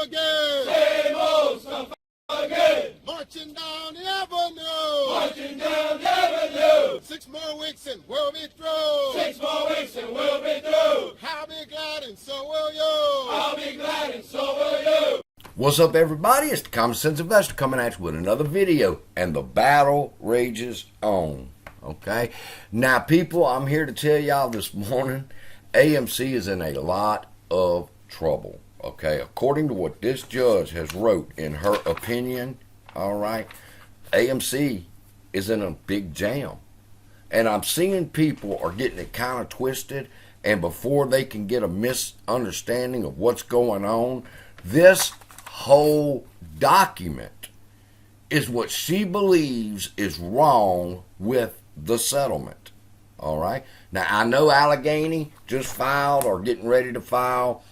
again. Same old stuff again. Marching down the avenue. Marching down the avenue. 6 more weeks and we'll be through. 6 more weeks and we'll be through. I'll be glad and so will you. I'll be glad and so will you. What's up, everybody? It's the Common Sense Investor coming at you with another video, and the battle rages on. Okay, now people, I'm here to tell y'all this morning, AMC is in a lot of trouble. Okay, according to what this judge has wrote in her opinion, all right, AMC is in a big jam, and I'm seeing people are getting it kind of twisted, and before they can get a misunderstanding of what's going on, this whole document is what she believes is wrong with the settlement. All right. Now, I know Allegheny just filed or getting ready to file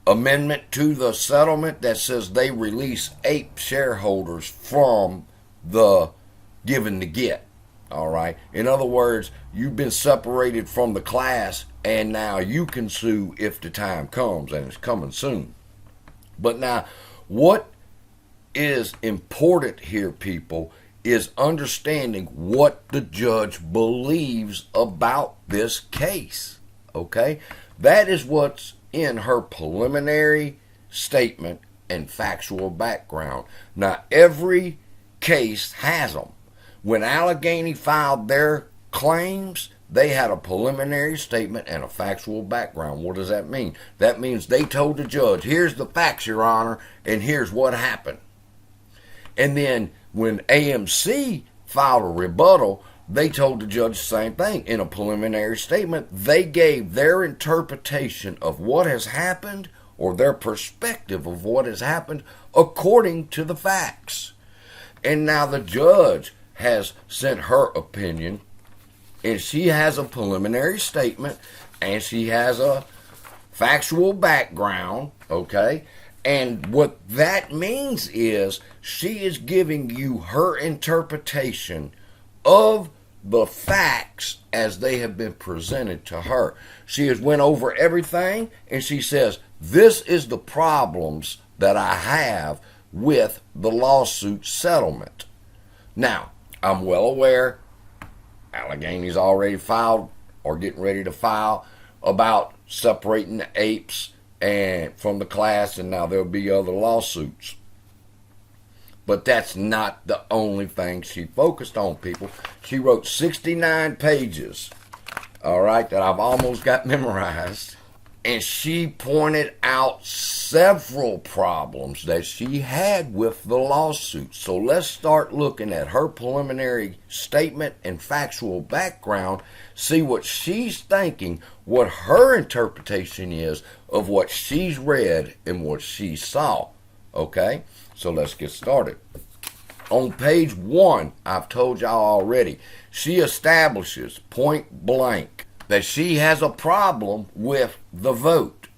amendment to the settlement that says they release APE shareholders from the give and the get. All right. In other words, you've been separated from the class, and now you can sue if the time comes, and it's coming soon. But now, what is important here, people, is understanding what the judge believes about this case. Okay? That is what's in her preliminary statement and factual background. Now, every case has them. When Allegheny filed their claims, they had a preliminary statement and a factual background. What does that mean? That means they told the judge, here's the facts, Your Honor, and here's what happened. And then when AMC filed a rebuttal, they told the judge the same thing. In a preliminary statement, they gave their interpretation of what has happened, or their perspective of what has happened, according to the facts. And now the judge has sent her opinion, and she has a preliminary statement, and she has a factual background, okay? And what that means is she is giving you her interpretation of the facts as they have been presented to her. She has went over everything, and she says, this is the problems that I have with the lawsuit settlement. Now, I'm well aware Allegheny's already filed or getting ready to file about separating the apes and from the class, and now there'll be other lawsuits. But that's not the only thing she focused on, people. She wrote 69 pages, all right, that I've almost got memorized. And she pointed out several problems that she had with the lawsuit. So let's start looking at her preliminary statement and factual background, see what she's thinking, what her interpretation is of what she's read and what she saw. Okay, so let's get started. On page 1, I've told y'all already, she establishes point blank that she has a problem with the vote.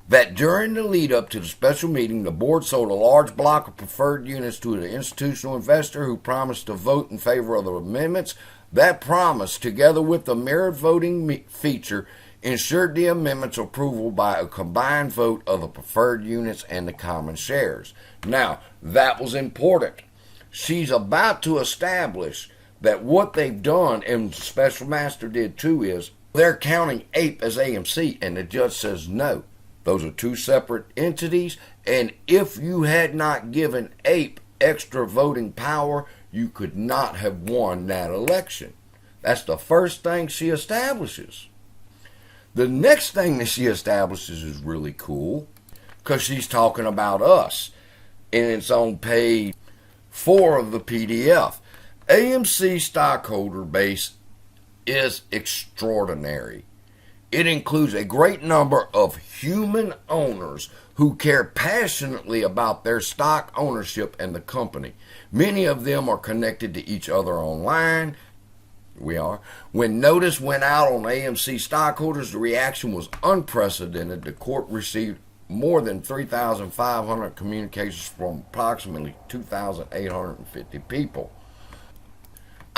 That during the lead up to the special meeting, the board sold a large block of preferred units to an institutional investor who promised to vote in favor of the amendments. That promise, together with the mirrored voting feature, ensured the amendment's approval by a combined vote of the preferred units and the common shares. Now, that was important. She's about to establish that what they've done, and the special master did too, is they're counting APE as AMC, and the judge says no. Those are two separate entities, and if you had not given APE extra voting power, you could not have won that election. That's the first thing she establishes. The next thing that she establishes is really cool, because she's talking about us, and it's on page 4 of the PDF. AMC stockholder base is extraordinary. It includes a great number of human owners who care passionately about their stock ownership and the company. Many of them are connected to each other online. We are. When notice went out on AMC stockholders, the reaction was unprecedented. The court received more than 3,500 communications from approximately 2,850 people.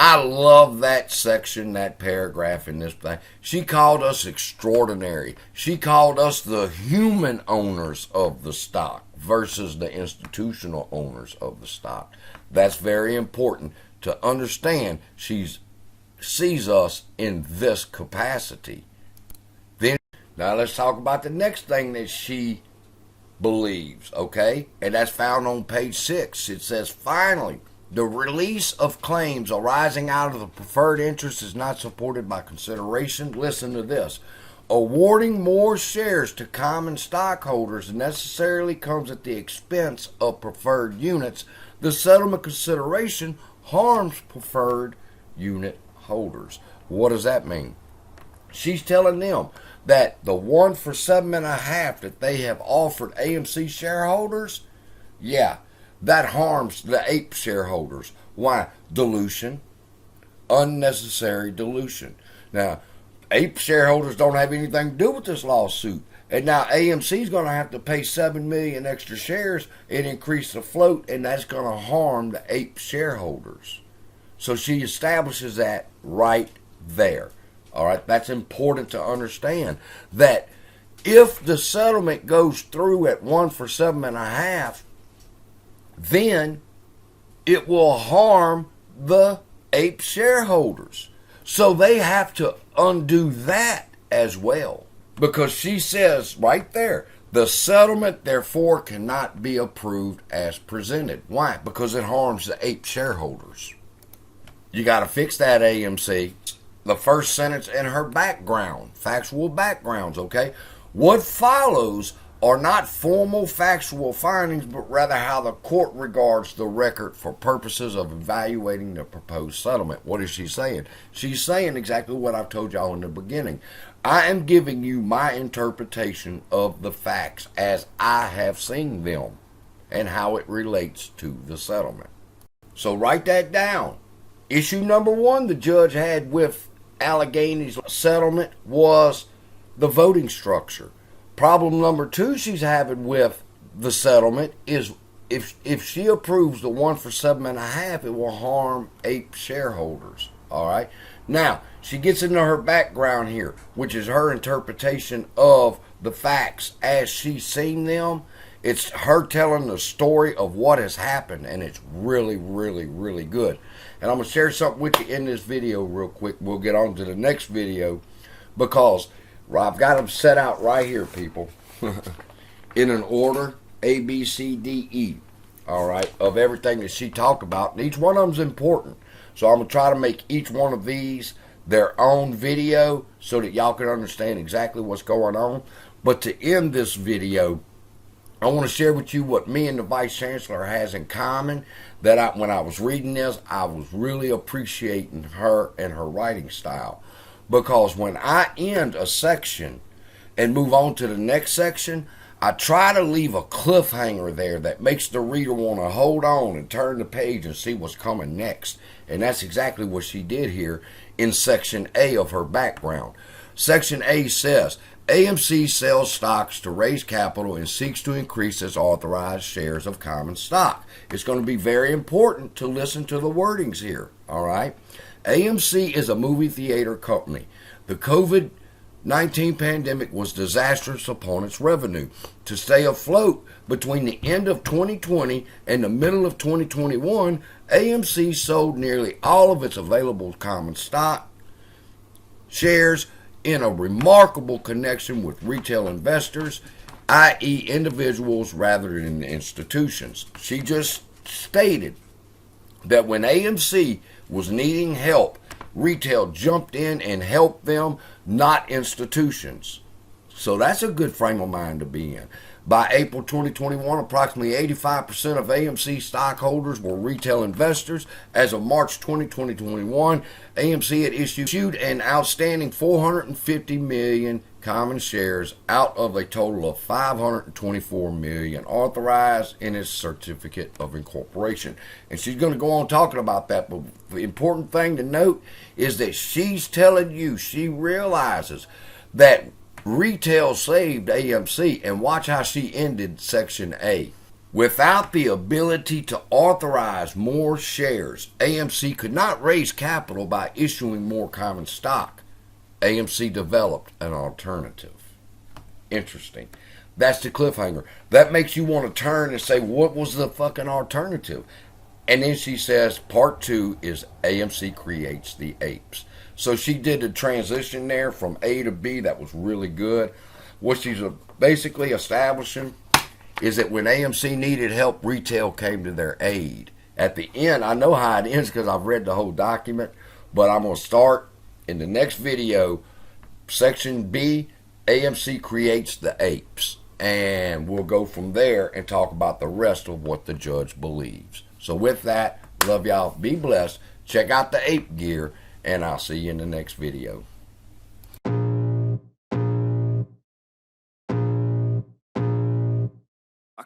I love that section, that paragraph in this thing. She called us extraordinary. She called us the human owners of the stock versus the institutional owners of the stock. That's very important to understand. She sees us in this capacity. Then, now let's talk about the next thing that she believes, okay? And that's found on page 6. It says, finally, the release of claims arising out of the preferred interest is not supported by consideration. Listen to this. Awarding more shares to common stockholders necessarily comes at the expense of preferred units. The settlement consideration harms preferred unit holders. What does that mean? She's telling them that the 1 for $7.50 that they have offered AMC shareholders, yeah, that harms the APE shareholders. Why? Dilution. Unnecessary dilution. Now, APE shareholders don't have anything to do with this lawsuit. And now AMC is going to have to pay $7 million extra shares and increase the float, and that's going to harm the APE shareholders. So she establishes that right there. All right, that's important to understand. That if the settlement goes through at 1 for $7.50, then it will harm the APE shareholders. So they have to undo that as well. Because she says right there, the settlement therefore cannot be approved as presented. Why? Because it harms the APE shareholders. You got to fix that, AMC. The first sentence in her background, factual backgrounds, okay? What follows are not formal factual findings, but rather how the court regards the record for purposes of evaluating the proposed settlement. What is she saying? She's saying exactly what I've told y'all in the beginning. I am giving you my interpretation of the facts as I have seen them and how it relates to the settlement. So write that down. Issue number 1 the judge had with Allegheny's settlement was the voting structure. Problem number 2 she's having with the settlement is if she approves the 1 for $7.50, it will harm APE shareholders. All right. Now she gets into her background here, which is her interpretation of the facts as she's seen them. It's her telling the story of what has happened, and it's really, really, really good. And I'm going to share something with you in this video real quick. We'll get on to the next video because I've got them set out right here, people, in an order, A, B, C, D, E, all right, of everything that she talked about. And each one of them is important. So I'm going to try to make each one of these their own video so that y'all can understand exactly what's going on. But to end this video, I want to share with you what me and the Vice Chancellor has in common, that when I was reading this, I was really appreciating her and her writing style. Because when I end a section and move on to the next section, I try to leave a cliffhanger there that makes the reader want to hold on and turn the page and see what's coming next. And that's exactly what she did here in Section A of her background. Section A says, AMC sells stocks to raise capital and seeks to increase its authorized shares of common stock. It's going to be very important to listen to the wordings here, all right? AMC is a movie theater company. The COVID-19 pandemic was disastrous upon its revenue. To stay afloat between the end of 2020 and the middle of 2021, AMC sold nearly all of its available common stock shares in a remarkable connection with retail investors, i.e. individuals rather than institutions. She just stated that when AMC was needing help, retail jumped in and helped them, not institutions. So that's a good frame of mind to be in. By April 2021, approximately 85% of AMC stockholders were retail investors. As of March 2021, AMC had issued an outstanding 450 million common shares out of a total of 524 million authorized in its certificate of incorporation. And she's going to go on talking about that, but the important thing to note is that she's telling you she realizes that retail saved AMC, and watch how she ended Section A. Without the ability to authorize more shares, AMC could not raise capital by issuing more common stock. AMC developed an alternative. Interesting. That's the cliffhanger. That makes you want to turn and say, what was the fucking alternative? And then she says, part 2 is AMC creates the apes. So she did the transition there from A to B. That was really good. What she's basically establishing is that when AMC needed help, retail came to their aid. At the end, I know how it ends because I've read the whole document, but I'm going to start in the next video, section B, AMC creates the apes. And we'll go from there and talk about the rest of what the judge believes. So with that, love y'all. Be blessed. Check out the ape gear, and I'll see you in the next video.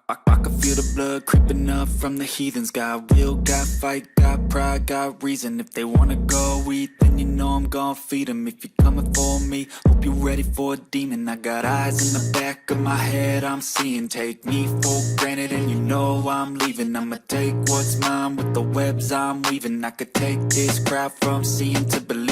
I can feel the blood creeping up from the heathens. Got will, got fight, got pride, got reason. If they wanna go eat, then you know I'm gonna feed them. If you're coming for me, hope you're ready for a demon. I got eyes in the back of my head, I'm seeing. Take me for granted and you know I'm leaving. I'ma take what's mine with the webs I'm weaving. I could take this crowd from seeing to believing.